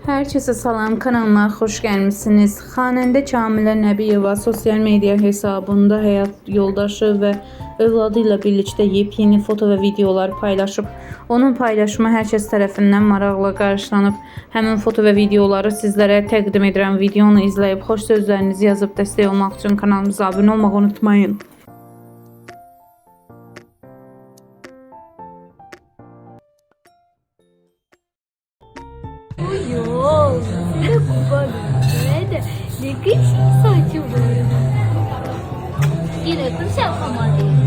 Herkese salam, kanalıma hoş gelmişsiniz. Xanəndə Kamilə Nəbiyeva sosyal medya hesabında həyat yoldaşı və övladı ilə birlikdə yepyeni foto və videolar paylaşıb. Onun paylaşımı hər kəs tərəfindən maraqla qarşılanıb. Həmin foto və videoları sizlərə təqdim edirəm. Videonu izləyib xoş sözlərinizi yazıb dəstək olmaq üçün kanalımıza abunə olmağı unutmayın. Ой, как это? Не киси сачу. Ира, ты вся помада.